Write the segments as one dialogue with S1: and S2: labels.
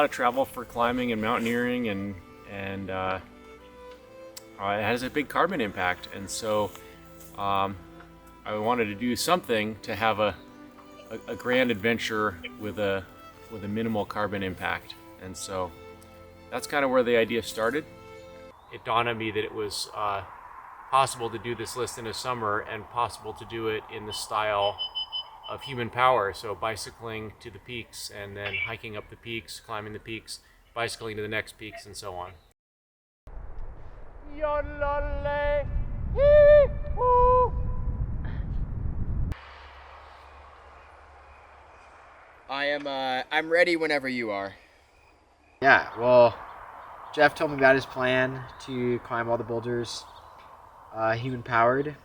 S1: of travel for climbing and mountaineering, and it has a big carbon impact. And so I wanted to do something to have a grand adventure with a minimal carbon impact. And so that's kind of where the idea started. It dawned on me that it was possible to do this list in the summer and possible to do it in the style of human power. So bicycling to the peaks and then hiking up the peaks, climbing the peaks, bicycling to the next peaks, and so on.
S2: I'm ready whenever you are.
S3: Yeah, well, Jeff told me about his plan to climb all the boulders human powered,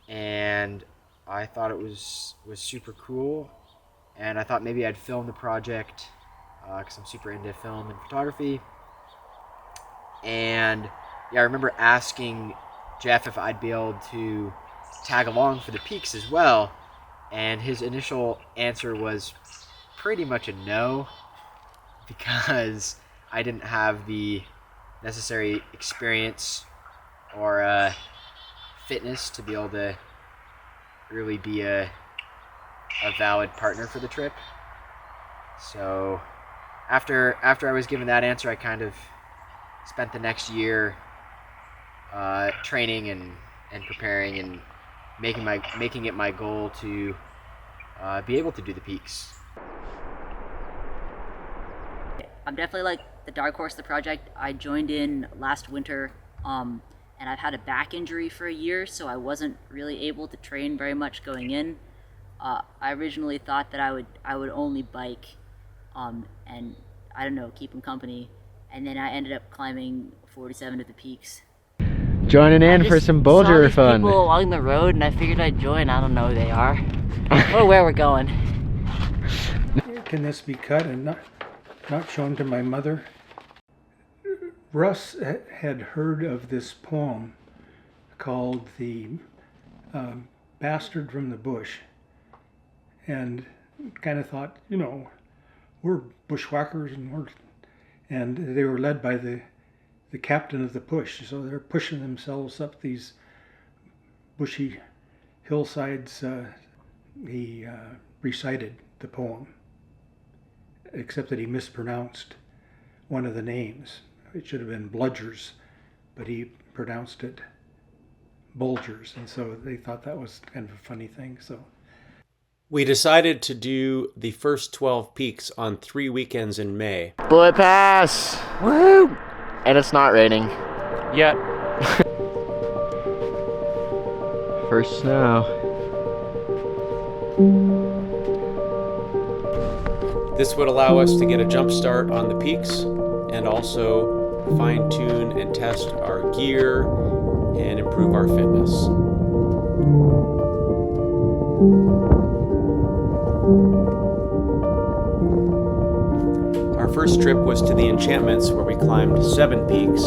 S3: and I thought it was super cool, and I thought maybe I'd film the project because I'm super into film and photography. And yeah, I remember asking Jeff if I'd be able to tag along for the peaks as well, and his initial answer was pretty much a no, because I didn't have the necessary experience or fitness to be able to really be a valid partner for the trip. So after I was given that answer, I kind of spent the next year training and preparing and making it my goal to be able to do the peaks.
S4: I'm definitely like the dark horse of the project. I joined in last winter, and I've had a back injury for a year, so I wasn't really able to train very much going in. I originally thought that I would only bike, and I don't know, keep him company, and then I ended up climbing 47 of the peaks.
S3: Joining in for some Bulger fun.
S4: People along the road, and I figured I'd join. I don't know who they are or where we're going.
S5: Can this be cut and not shown to my mother? Russ had heard of this poem called The Bastard from the Bush, and kind of thought, you know, we're bushwhackers and they were led by the captain of the push, so they're pushing themselves up these bushy hillsides. He recited the poem, except that he mispronounced one of the names. It should have been Bludgers, but he pronounced it Bulgers, and so they thought that was kind of a funny thing. So
S1: We decided to do the first 12 peaks on 3 weekends in May.
S3: Bullet pass! Woo! And it's not raining.
S1: Yet.
S3: First snow.
S1: This would allow us to get a jump start on the peaks and also fine-tune and test our gear and improve our fitness. Our first trip was to the Enchantments, where we climbed 7 peaks.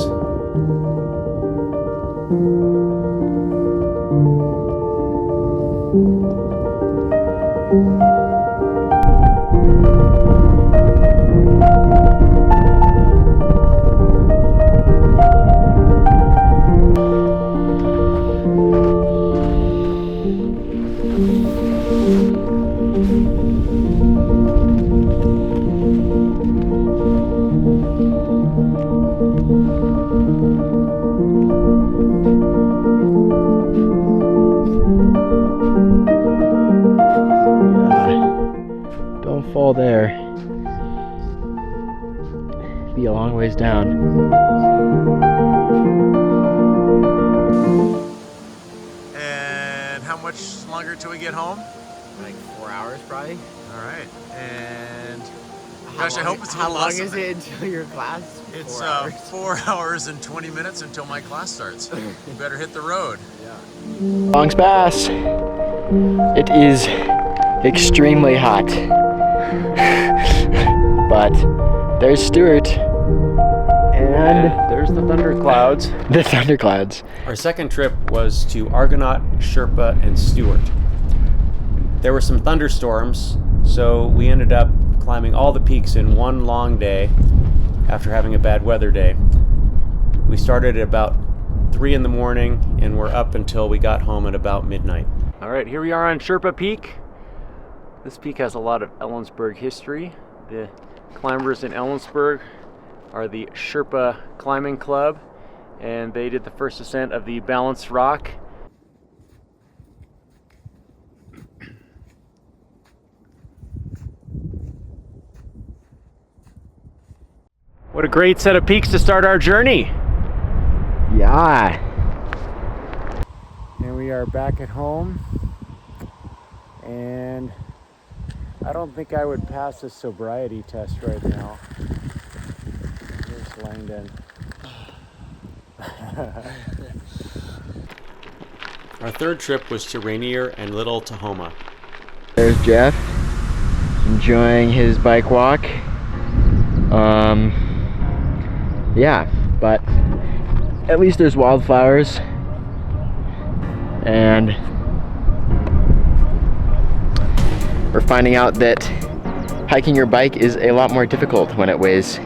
S3: Don't fall there. Be a long ways down.
S6: And how much longer till we get home?
S2: Like 4 hours probably.
S6: All right. And gosh, I hope it's a
S2: How
S6: little
S2: long
S6: less
S2: is
S6: than
S2: it until your class?
S6: It's
S2: 4 hours.
S6: 4 hours and 20 minutes until my class starts. You better hit the road.
S3: Long's Pass. It is extremely hot. But there's Stuart. And
S1: there's the thunderclouds.
S3: the thunderclouds.
S1: Our second trip was to Argonaut, Sherpa, and Stewart. There were some thunderstorms, so we ended up climbing all the peaks in one long day after having a bad weather day. We started at about 3 in the morning and we're up until we got home at about midnight. All right, here we are on Sherpa Peak. This peak has a lot of Ellensburg history. The climbers in Ellensburg are the Sherpa Climbing Club, and they did the first ascent of the Balanced Rock. What a great set of peaks to start our journey.
S3: Yeah.
S1: And we are back at home, and I don't think I would pass a sobriety test right now. Here's Langdon. Our third trip was to Rainier and Little Tahoma.
S3: There's Jeff enjoying his bike walk. Yeah, but at least there's wildflowers, and we're finding out that hiking your bike is a lot more difficult when it weighs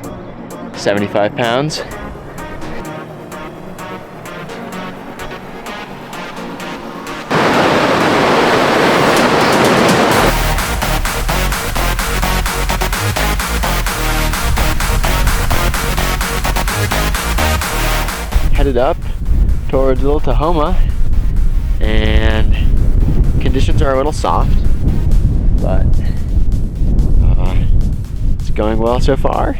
S3: 75 pounds. Headed up towards Little Tahoma, and conditions are a little soft, but it's going well so far.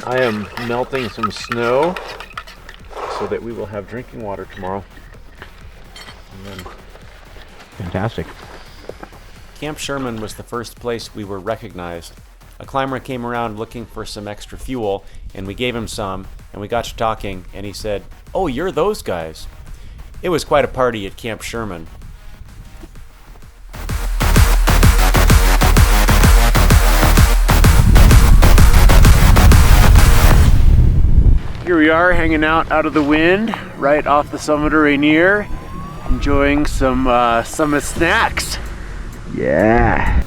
S1: I am melting some snow so that we will have drinking water tomorrow. And then
S3: Fantastic.
S1: Camp Sherman was the first place we were recognized. A climber came around looking for some extra fuel, and we gave him some, and we got to talking, and he said, "Oh, you're those guys." It was quite a party at Camp Sherman. Here we are hanging out of the wind, right off the summit of Rainier, enjoying some summit snacks.
S3: Yeah.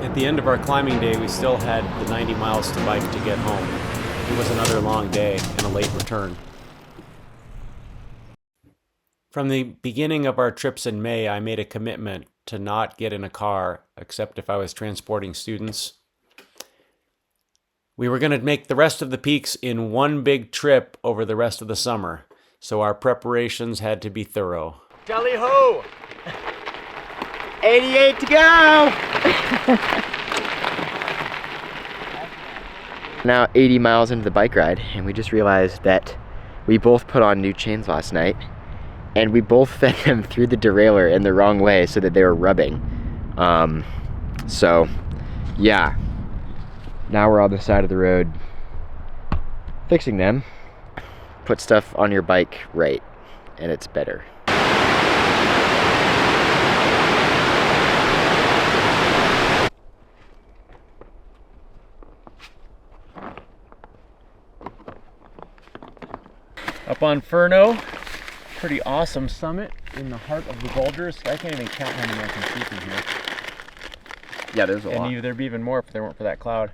S1: At the end of our climbing day, we still had the 90 miles to bike to get home. It was another long day and a late return. From the beginning of our trips in May, I made a commitment to not get in a car except if I was transporting students. We were going to make the rest of the peaks in one big trip over the rest of the summer, so our preparations had to be thorough.
S3: Tally ho! 88 to go! Now 80 miles into the bike ride, and we just realized that we both put on new chains last night, and we both fed them through the derailleur in the wrong way so that they were rubbing. So, yeah. Now we're on the side of the road fixing them. Put stuff on your bike right, and it's better.
S1: Up on Furno, pretty awesome summit in the heart of the Bulgers. I can't even count how many I can see from here.
S3: Yeah, there's a lot.
S1: And there'd be even more if there weren't for that cloud.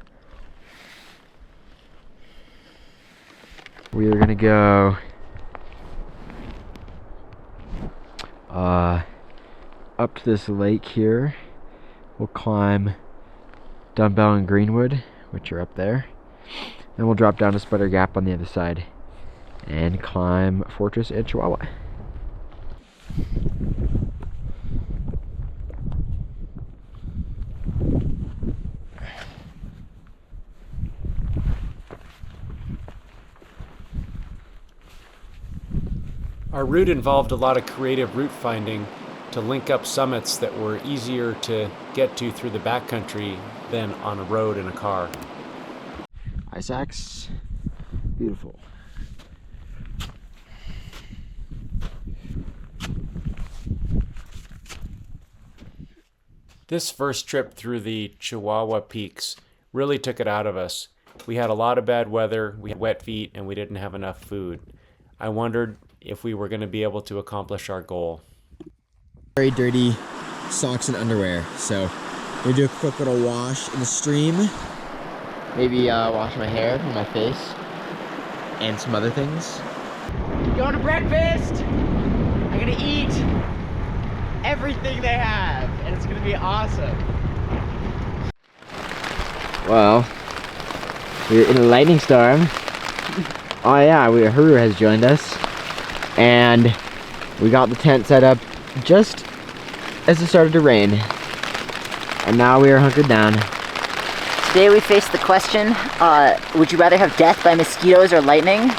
S3: We are gonna go up to this lake here. We'll climb Dumbbell and Greenwood, which are up there. Then we'll drop down to Sputter Gap on the other side and climb Fortress and Chihuahua.
S1: Our route involved a lot of creative route finding to link up summits that were easier to get to through the backcountry than on a road in a car.
S3: Ice axe, beautiful.
S1: This first trip through the Chihuahua Peaks really took it out of us. We had a lot of bad weather, we had wet feet, and we didn't have enough food. I wondered if we were going to be able to accomplish our goal.
S2: Very dirty socks and underwear, so we'll do a quick little wash in the stream. Maybe wash my hair and my face and some other things. Going to breakfast! I'm gonna eat everything they have, and it's gonna be awesome. Well, we're in a lightning storm. Oh yeah, Huru has joined us, and we got the tent set up just as it started to rain, and now we are hunkered down.
S4: Today we face the question, would you rather have death by mosquitoes or lightning?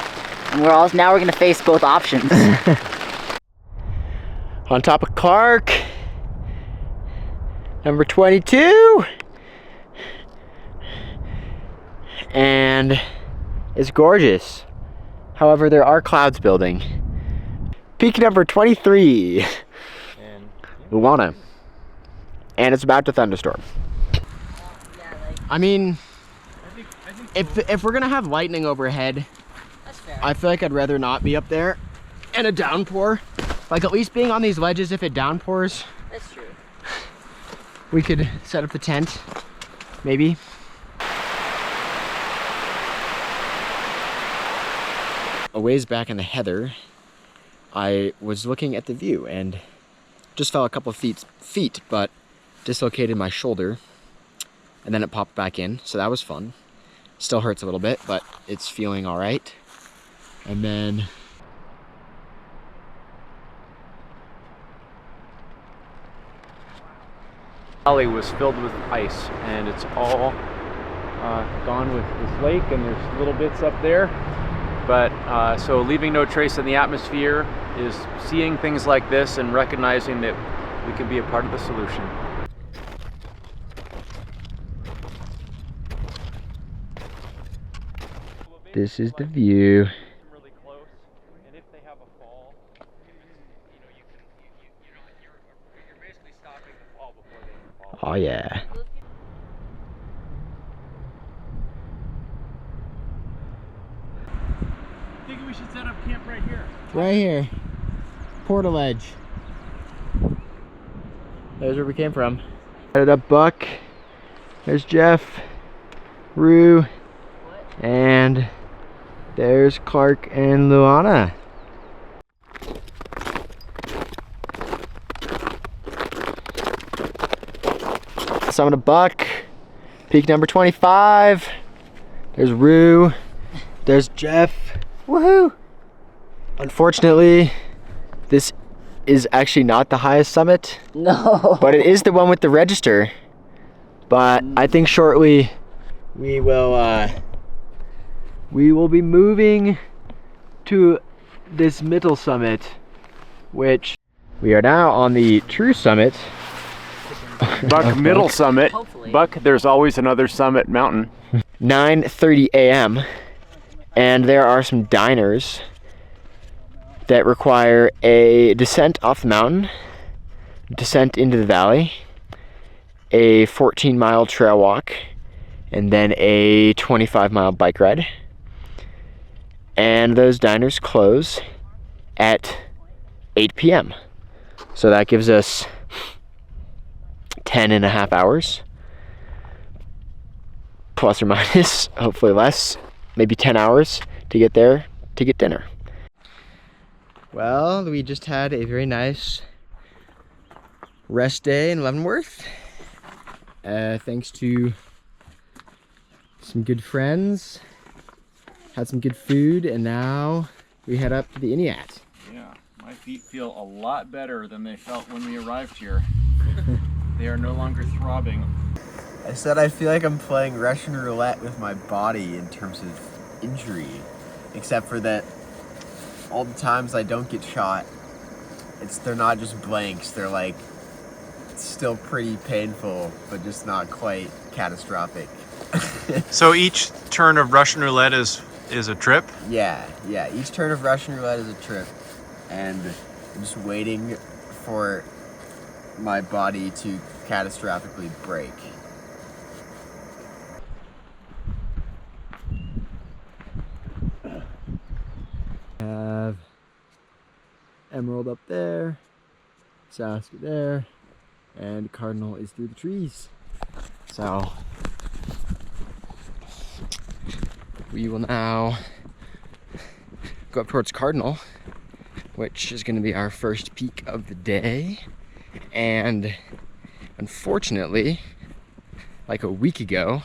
S4: And now we're gonna face both options.
S2: On top of Clark, number 22. And it's gorgeous. However, there are clouds building. Peak number 23. Luana. And it's about to thunderstorm. I mean, if we're gonna have lightning overhead,
S4: That's fair.
S2: I feel like I'd rather not be up there in a downpour. Like, at least being on these ledges, if it downpours,
S4: That's true.
S2: we could set up the tent, maybe. A ways back in the heather, I was looking at the view and just fell a couple of feet, but dislocated my shoulder, and then it popped back in, so that was fun. Still hurts a little bit, but it's feeling all right. And then
S1: The valley was filled with ice, and it's all gone with this lake, and there's little bits up there. But so leaving no trace in the atmosphere is seeing things like this and recognizing that we can be a part of the solution.
S2: this is the view.
S1: Really close, and if they have a fall, you're basically stopping the fall before they fall.
S2: Oh yeah.
S1: I think we should set up camp right here.
S2: Right here. Portaledge. There's where we came from. Headed up Buck. There's Jeff. Rue. And there's Clark and Luana. Summit of Buck. Peak number 25. There's Rue. There's Jeff. Woohoo! Unfortunately, this is actually not the highest summit.
S4: No.
S2: But it is the one with the register. But I think shortly we will be moving to this middle summit, which we are now on the true summit.
S1: Buck Middle Summit.
S4: Hopefully.
S1: Buck, there's always another summit mountain.
S2: 9:30 a.m. and there are some diners that require a descent off the mountain, descent into the valley, a 14-mile trail walk, and then a 25-mile bike ride. And those diners close at 8 p.m. So that gives us 10 and a half hours, plus or minus, hopefully less, maybe 10 hours to get there to get dinner. Well, we just had a very nice rest day in Leavenworth. Thanks to some good friends, had some good food, and now we head up to the Inuit.
S1: Yeah, my feet feel a lot better than they felt when we arrived here. They are no longer throbbing.
S2: I said I feel like I'm playing Russian roulette with my body in terms of injury, except for that all the times I don't get shot, they're not just blanks, they're like still pretty painful, but just not quite catastrophic.
S6: So each turn of Russian roulette is a trip?
S2: Yeah, each turn of Russian roulette is a trip, and I'm just waiting for my body to catastrophically break. Emerald up there, Saska there, and Cardinal is through the trees. So we will now go up towards Cardinal, which is going to be our first peak of the day. And unfortunately, like a week ago,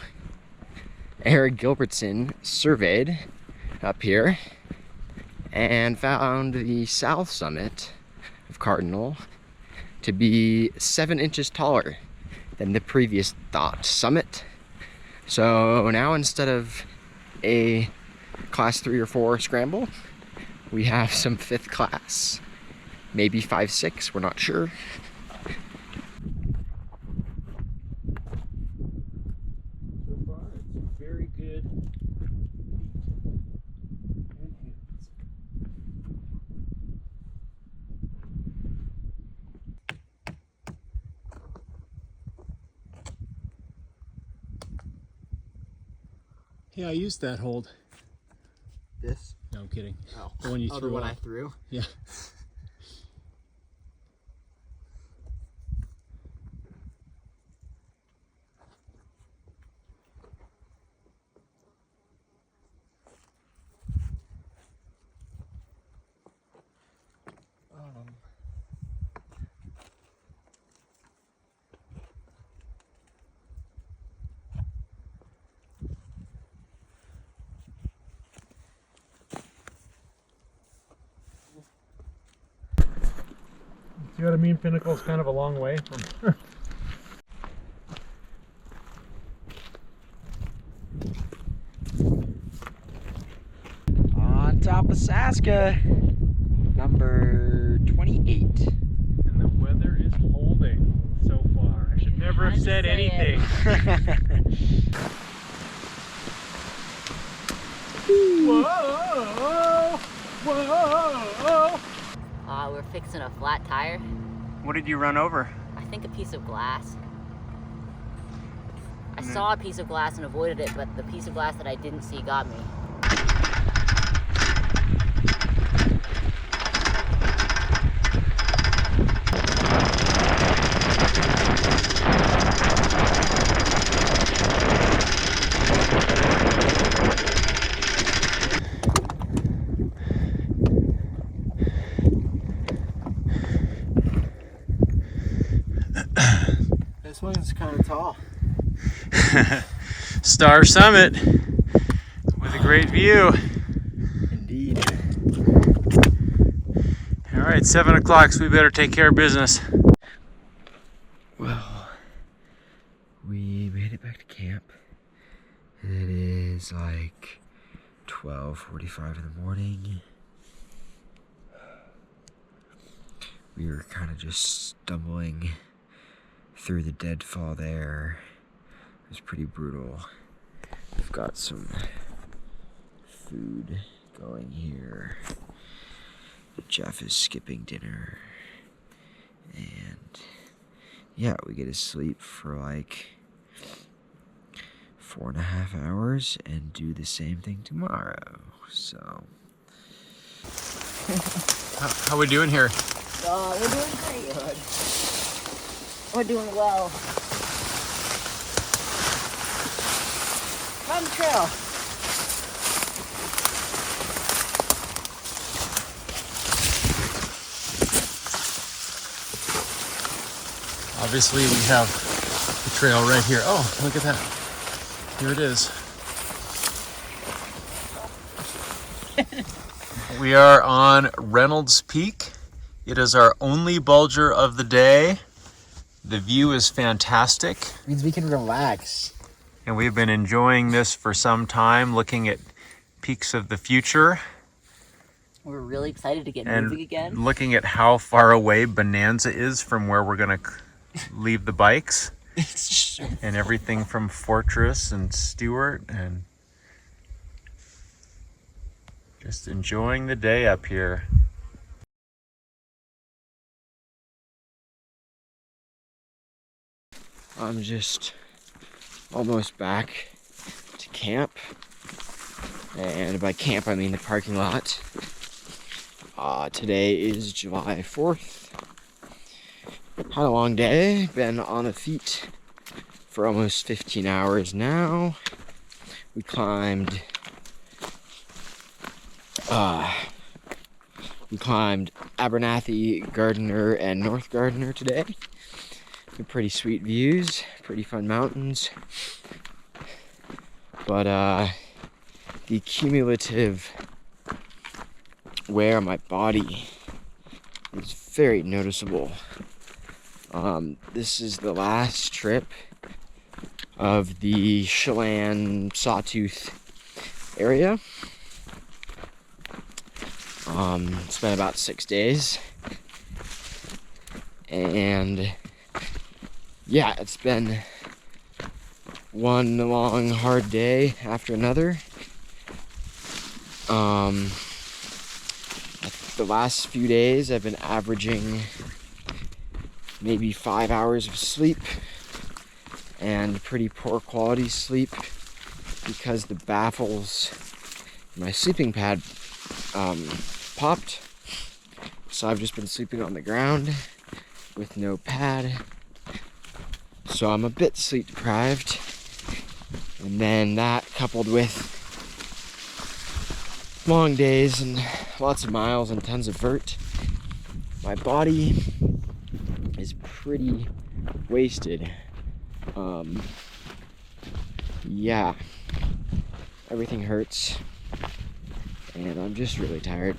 S2: Eric Gilbertson surveyed up here and found the south summit of Cardinal to be 7 inches taller than the previous thought summit. So now instead of a class 3 or 4 scramble, we have some 5th class, maybe 5, 6, we're not sure.
S1: So far, it's very good. Yeah, I used that hold.
S2: This?
S1: No, I'm kidding.
S2: Oh,
S1: The one you
S2: the
S1: threw
S2: one
S1: out.
S2: I threw?
S1: Yeah.
S7: See what I mean? Pinnacle's kind of a long way from.
S2: On top of Saska, number 28.
S7: And the weather is holding so far. I should never have said anything. Whoa! Whoa!
S4: We're fixing a flat tire.
S7: What did you run over?
S4: I think a piece of glass. I saw a piece of glass and avoided it, but the piece of glass that I didn't see got me.
S2: This one's kind of tall.
S7: Star Summit with a great view.
S2: Indeed.
S7: All right, 7 o'clock, so we better take care of business.
S2: Well, we made it back to camp. It is like 12:45 in the morning. We were kind of just stumbling through the deadfall there. It was pretty brutal. We've got some food going here. Jeff is skipping dinner. And yeah, we get to sleep for like 4.5 hours and do the same thing tomorrow. So
S7: How we doing here?
S4: We're doing pretty good. We're doing well. Run the trail.
S7: Obviously, we have the trail right here. Oh, look at that. Here it is. We are on Reynolds Peak. It is our only Bulger of the day. The view is fantastic.
S2: means we can relax.
S7: And we've been enjoying this for some time, looking at peaks of the future
S4: We're really excited to get
S7: and
S4: moving again.
S7: looking at how far away Bonanza is from where we're gonna leave the bikes. And everything from Fortress and Stewart, and just enjoying the day up here.
S2: I'm just almost back to camp. And by camp, I mean the parking lot. Today is July 4th. Had a long day, been on the feet for almost 15 hours now. We climbed Abernathy, Gardiner, and North Gardiner today. They're pretty sweet views, pretty fun mountains. But the cumulative wear on my body is very noticeable. This is the last trip of the Chelan Sawtooth area. It's been about 6 days, and yeah, it's been one long hard day after another. The last few days I've been averaging maybe 5 hours of sleep, and pretty poor quality sleep because the baffles in my sleeping pad popped. So I've just been sleeping on the ground with no pad. So I'm a bit sleep deprived. And then that coupled with long days and lots of miles and tons of vert, my body is pretty wasted. Yeah, everything hurts, and I'm just really tired.